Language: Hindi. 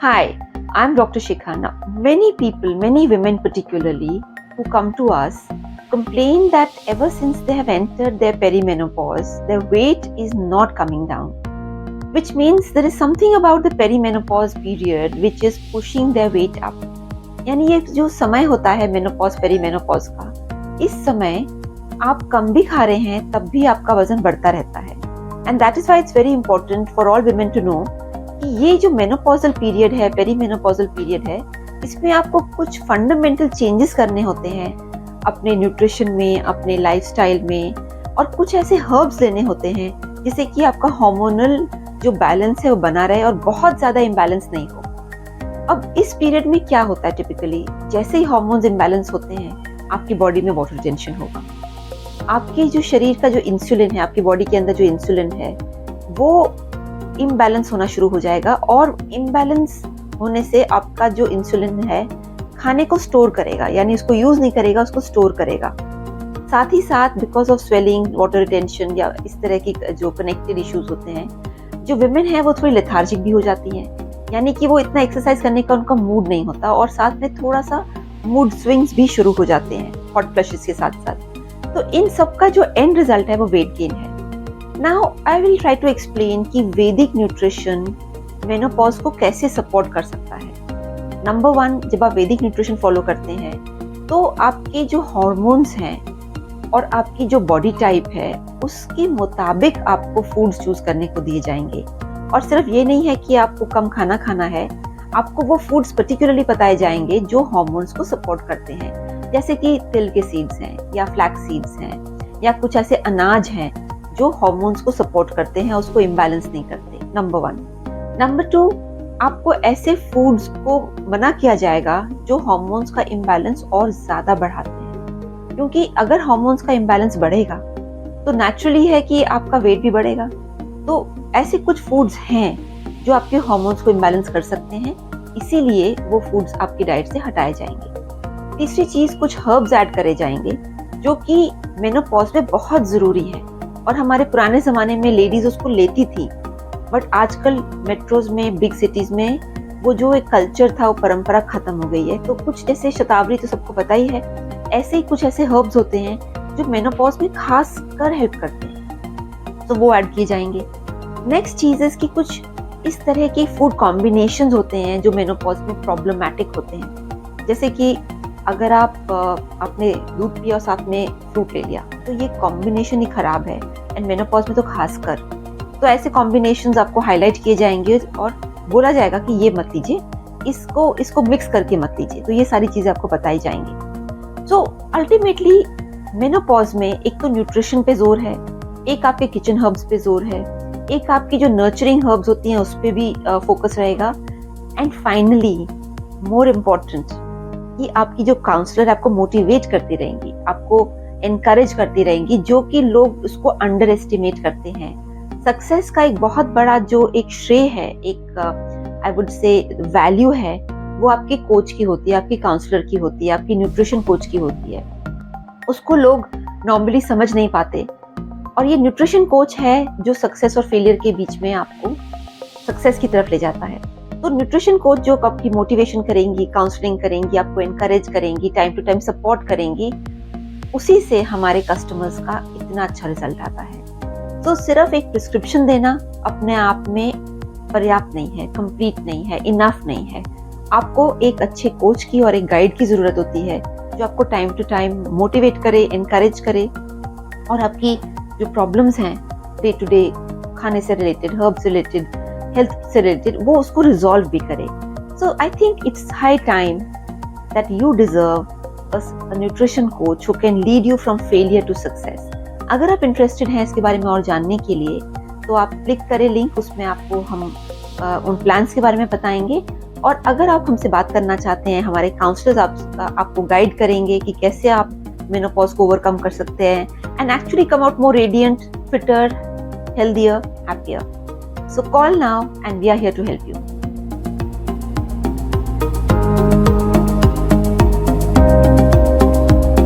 Hi, I'm Dr. Shikha. Now, many people, many women particularly, who come to us complain that ever since they have entered their perimenopause, their weight is not coming down, which means there is something about the perimenopause period which is pushing their weight up. यानी ये जो समय होता है मेनोपॉज पेरीमेनोपॉज का, इस समय आप कम भी खा रहे हैं तब भी आपका वजन बढ़ता रहता है. And that is why it's very important for all women to know कि ये जो मेनोपॉजल पीरियड है, पेरीमेनोपॉजल पीरियड है, इसमें आपको कुछ फंडामेंटल चेंजेस करने होते हैं अपने न्यूट्रिशन में, अपने लाइफस्टाइल में, और कुछ ऐसे हर्ब्स लेने होते हैं जिससे कि आपका हार्मोनल जो बैलेंस है वो बना रहे और बहुत ज्यादा इम्बैलेंस नहीं हो. अब इस पीरियड में क्या होता है, टिपिकली जैसे ही हार्मोन्स इम्बैलेंस होते हैं आपकी बॉडी में वाटर रिटेंशन होगा. आपके जो शरीर का जो इंसुलिन है, आपकी बॉडी के अंदर जो इंसुलिन है वो इम्बैलेंस होना शुरू हो जाएगा, और इम्बैलेंस होने से आपका जो इंसुलिन है खाने को स्टोर करेगा, यानी उसको यूज नहीं करेगा, उसको स्टोर करेगा. साथ ही साथ because of swelling, water retention या इस तरह की जो कनेक्टेड इश्यूज होते हैं, जो विमेन है वो थोड़ी लेथार्जिक भी हो जाती हैं, यानी कि वो इतना एक्सरसाइज करने का उनका मूड नहीं होता, और साथ में थोड़ा सा मूड स्विंग्स भी शुरू हो जाते हैं हॉट फ्लशेस के साथ साथ. तो इन सब का जो एंड रिजल्ट है वो वेट गेन है. Now I will try to explain कि वैदिक न्यूट्रिशन मेनोपॉज को कैसे सपोर्ट कर सकता है. नंबर 1, जब आप वैदिक न्यूट्रिशन फॉलो करते हैं तो आपके जो हार्मोन्स हैं और आपकी जो बॉडी टाइप है उसके मुताबिक आपको फूड्स चूज करने को दिए जाएंगे. और सिर्फ ये नहीं है कि आपको कम खाना खाना है, आपको वो फूड्स पर्टिकुलरली बताए जाएंगे जो हार्मोन्स को सपोर्ट करते हैं, जैसे कि तिल के सीड्स हैं या फ्लैक्स सीड्स हैं या कुछ ऐसे अनाज हैं जो हार्मोन्स को सपोर्ट करते हैं, उसको इम्बैलेंस नहीं करते. नंबर 1. नंबर 2, आपको ऐसे फूड्स को मना किया जाएगा जो हार्मोन्स का इम्बैलेंस और ज्यादा बढ़ाते हैं, क्योंकि अगर हार्मोन्स का इम्बैलेंस बढ़ेगा तो नेचुरली है कि आपका वेट भी बढ़ेगा. तो ऐसे कुछ फूड्स हैं जो आपके हार्मोन्स को इम्बैलेंस कर सकते हैं, इसीलिए वो फूड्स आपकी डाइट से हटाए जाएंगे. तीसरी चीज, कुछ हर्ब्स ऐड करे जाएंगे जो कि मेनोपॉज में बहुत जरूरी है, और हमारे पुराने जमाने में लेडीज उसको लेती थी, बट आजकल मेट्रोज में, बिग सिटीज में वो जो एक कल्चर था वो परंपरा खत्म हो गई है. तो कुछ जैसे शतावरी तो सबको पता ही है, ऐसे ही कुछ ऐसे हर्ब्स होते हैं जो मेनोपॉज में खास कर हेल्प करते हैं, तो वो ऐड किए जाएंगे. नेक्स्ट चीज है कि कुछ इस तरह के फूड कॉम्बिनेशंस होते हैं जो मेनोपॉज में प्रॉब्लमैटिक होते हैं, जैसे कि अगर आप आपने दूध पिया और साथ में फ्रूट ले लिया तो ये कॉम्बिनेशन ही खराब है, एंड मेनोपॉज में तो खास कर. तो ऐसे कॉम्बिनेशंस आपको हाईलाइट किए जाएंगे और बोला जाएगा कि ये मत लीजिए, इसको मिक्स करके मत लीजिए. तो ये सारी चीजें आपको बताई जाएंगी. सो अल्टीमेटली मेनोपॉज में एक तो न्यूट्रिशन पे जोर है, एक आपके किचन हर्ब्स पे जोर है, एक आपकी जो नर्चरिंग हर्ब्स होती हैं उस पे भी फोकस रहेगा, एंड फाइनली मोर इम्पोर्टेंट कि आपकी जो काउंसलर आपको मोटिवेट करती रहेंगी, आपको एनकरेज करती रहेंगी, जो कि लोग उसको अंडर एस्टिमेट करते हैं. सक्सेस का एक बहुत बड़ा जो एक श्रेय है, एक आई वुड से वैल्यू है, वो आपके कोच की होती है, आपकी काउंसलर की होती है, आपकी न्यूट्रिशन कोच की होती है. उसको लोग नॉर्मली समझ नहीं पाते, और ये न्यूट्रिशन कोच है जो सक्सेस और फेलियर के बीच में आपको सक्सेस की तरफ ले जाता है. तो न्यूट्रिशन कोच जो आपकी मोटिवेशन करेंगी, काउंसलिंग करेंगी, आपको एनकरेज करेंगी, टाइम टू टाइम सपोर्ट करेंगी, उसी से हमारे कस्टमर्स का इतना अच्छा रिजल्ट आता है. तो सिर्फ एक प्रिस्क्रिप्शन देना अपने आप में पर्याप्त नहीं है, कंप्लीट नहीं है, इनफ नहीं है. आपको एक अच्छे कोच की और एक गाइड की जरूरत होती है जो आपको टाइम टू टाइम मोटिवेट करे, एनकरेज करे, और आपकी जो प्रॉब्लम्स हैं डे टू डे, खाने से रिलेटेड, हर्ब से रिलेटेड, हेल्थ से रिलेटेड, वो उसको रिजॉल्व भी करे. So I think it's high time that you deserve a nutrition coach who can lead you from failure to success. अगर आप इंटरेस्टेड हैं इसके बारे में और जानने के लिए तो आप क्लिक करें लिंक, उसमें आपको हम उन प्लान्स के बारे में बताएंगे. और अगर आप हमसे बात करना चाहते हैं, हमारे काउंसलर्स आपको गाइड करेंगे कि कैसे आप मेनोपॉज को ओवरकम कर सकते हैं and actually come out more radiant, fitter, healthier, happier. So call now and we are here to help you.